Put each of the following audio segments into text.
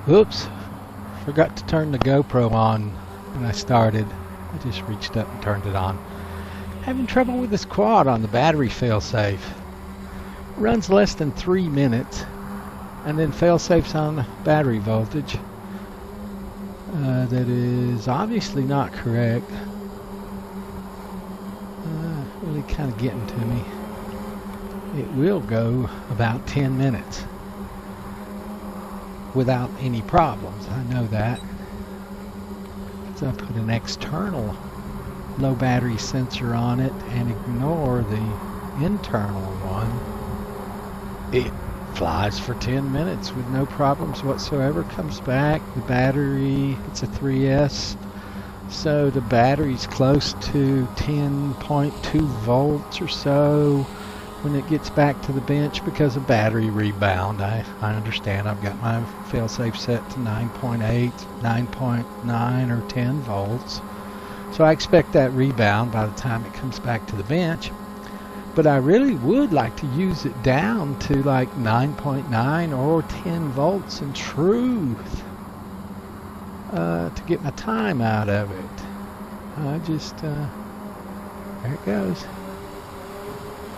Oops, forgot to turn the GoPro on when I started. I just reached up and turned it on. Having trouble with this quad on the battery failsafe. Runs less than 3 minutes, and then failsafe's on the battery voltage. That is obviously not correct. Really kind of getting to me. It will go about 10 minutes without any problems. I know that. So I put an external low battery sensor on it and ignore the internal one. It flies for 10 minutes with no problems whatsoever. Comes back, the battery, it's a 3S, so the battery's close to 10.2 volts or so when it gets back to the bench because of battery rebound. I understand. I've got my failsafe set to 9.8, 9.9 or 10 volts. So I expect that rebound by the time it comes back to the bench. But I really would like to use it down to like 9.9 or 10 volts in truth to get my time out of it. I just, there it goes.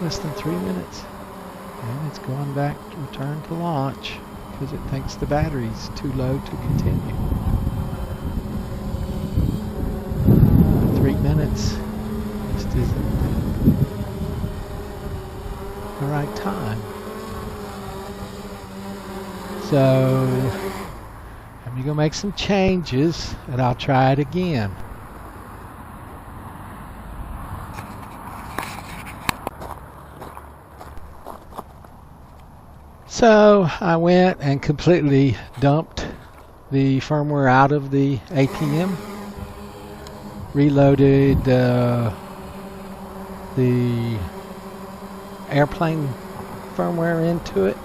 Less than 3 minutes. And it's going back to return to launch because it thinks the battery's too low to continue. 3 minutes just isn't the right time. So I'm going to make some changes and I'll try it again. So I went and completely dumped the firmware out of the ATM, reloaded the airplane firmware into it,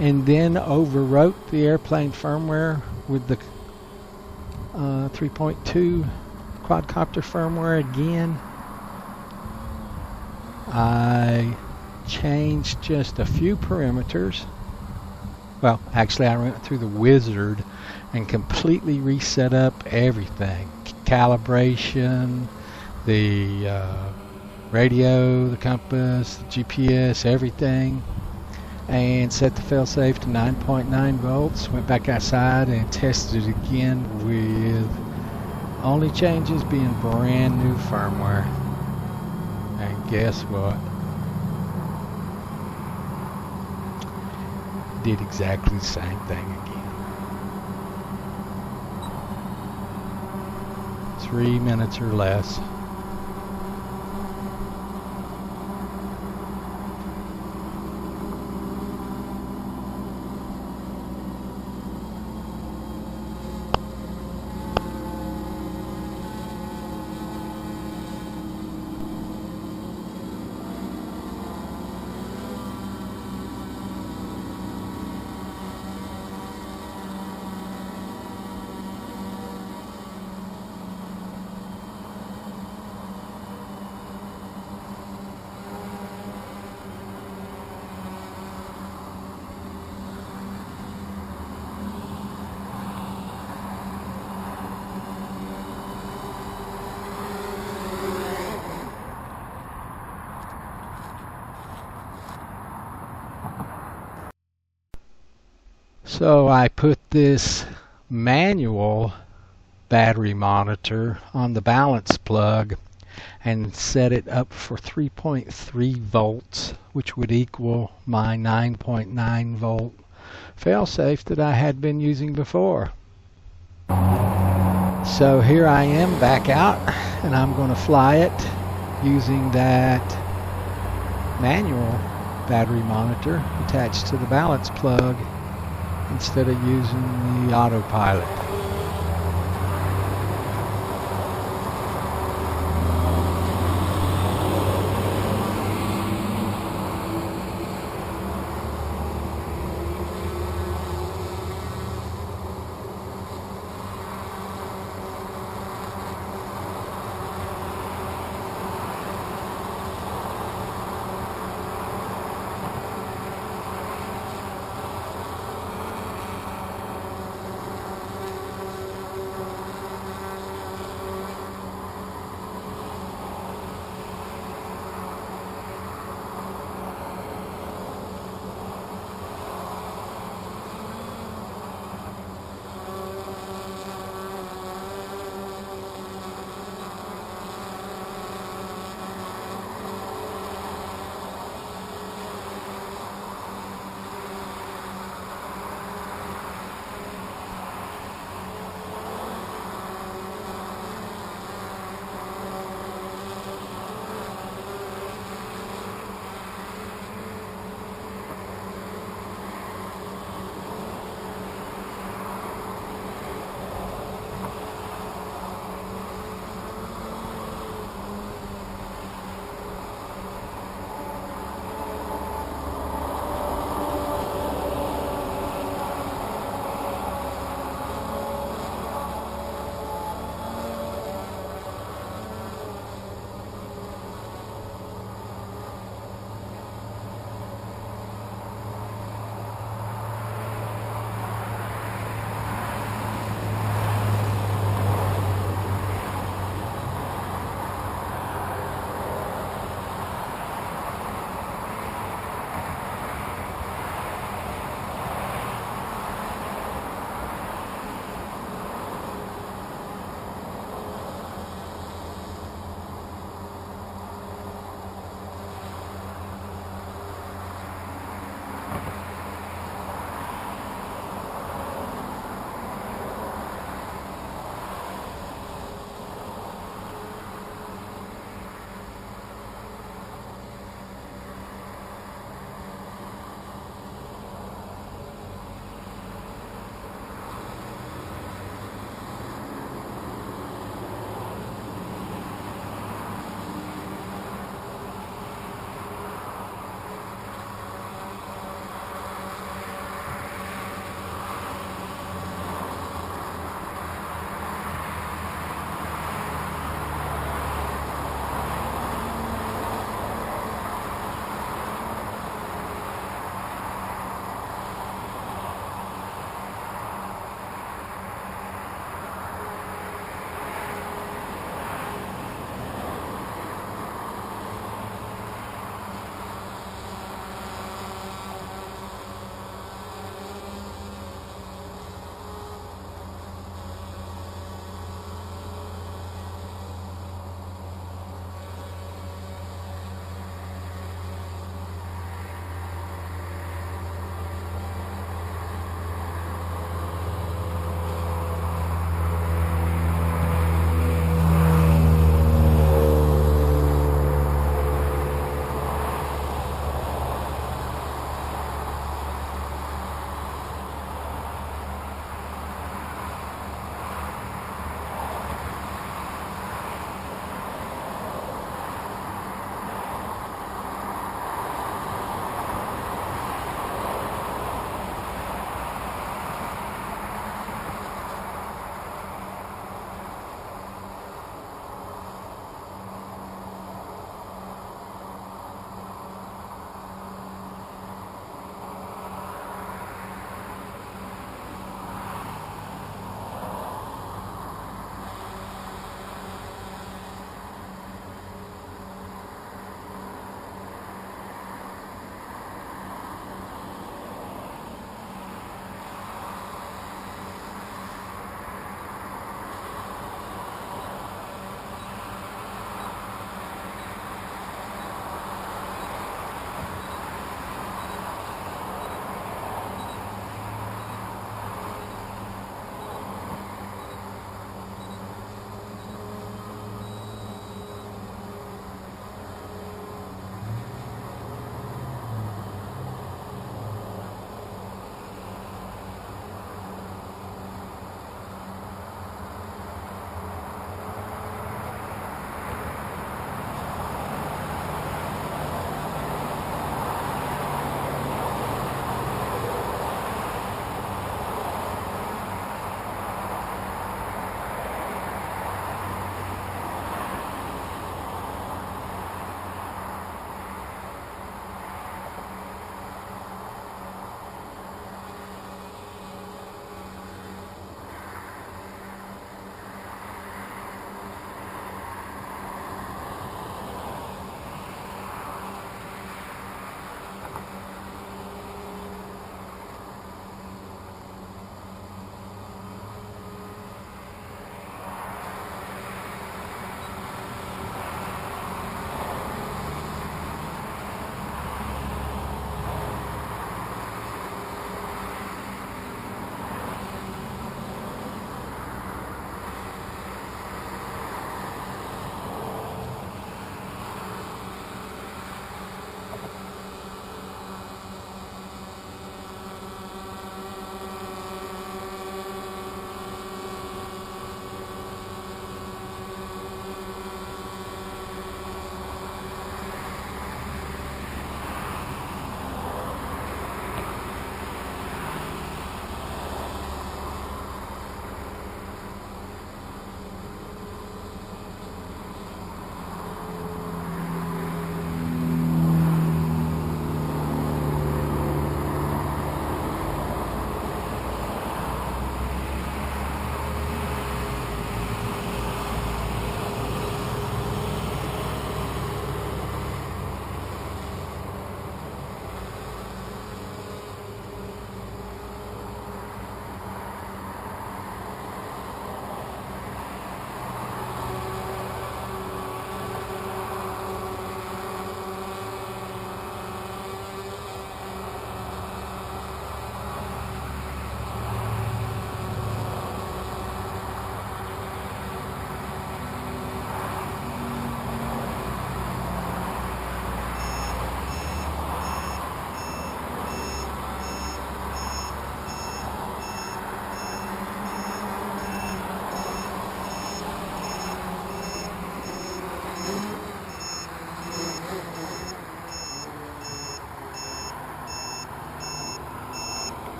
and then overwrote the airplane firmware with the 3.2 quadcopter firmware again. I changed just a few parameters. Well, actually I went through the wizard and completely reset up everything. Calibration, the radio, the compass, the GPS, everything, and set the failsafe to 9.9 volts. Went back outside and tested it again with only changes being brand new firmware. And guess what? Did exactly the same thing again. 3 minutes or less. So I put this manual battery monitor on the balance plug and set it up for 3.3 volts, which would equal my 9.9 volt failsafe that I had been using before. So here I am back out, and I'm going to fly it using that manual battery monitor attached to the balance plug instead of using the autopilot.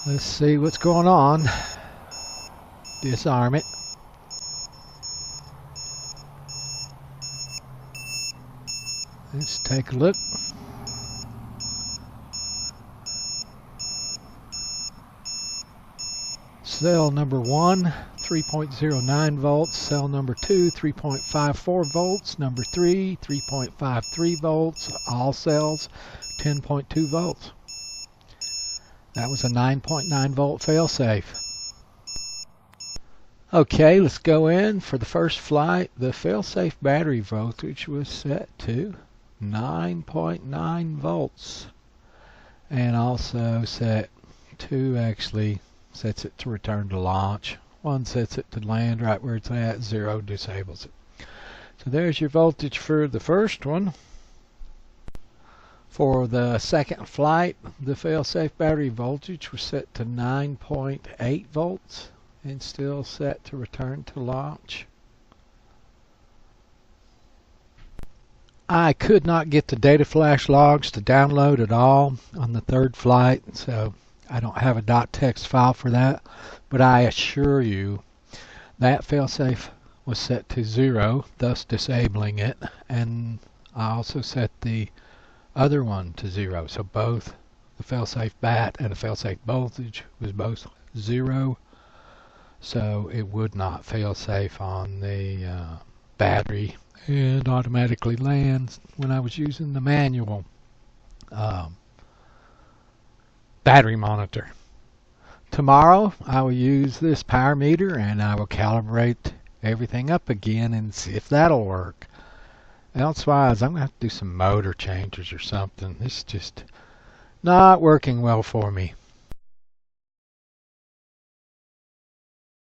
Let's see what's going on. Disarm it. Let's take a look. Cell number 1, 3.09 volts. Cell number 2, 3.54 volts. Number 3, 3.53 volts. All cells, 10.2 volts. That was a 9.9 volt failsafe. Okay, let's go in. For the first flight, the failsafe battery voltage was set to 9.9 volts. And also set 2 actually sets it to return to launch. 1 sets it to land right where it's at. 0 disables it. So there's your voltage for the first one. For the second flight, the failsafe battery voltage was set to 9.8 volts and still set to return to launch. I could not get the data flash logs to download at all on the third flight, so I don't have a .txt file for that, but I assure you that failsafe was set to 0, thus disabling it, and I also set the other one to 0, so both the failsafe bat and the failsafe voltage was both 0, so it would not failsafe on the battery and automatically lands when I was using the manual battery monitor. Tomorrow I will use this power meter and I will calibrate everything up again and see if that'll work. Elsewise, I'm going to have to do some motor changes or something. It's just not working well for me.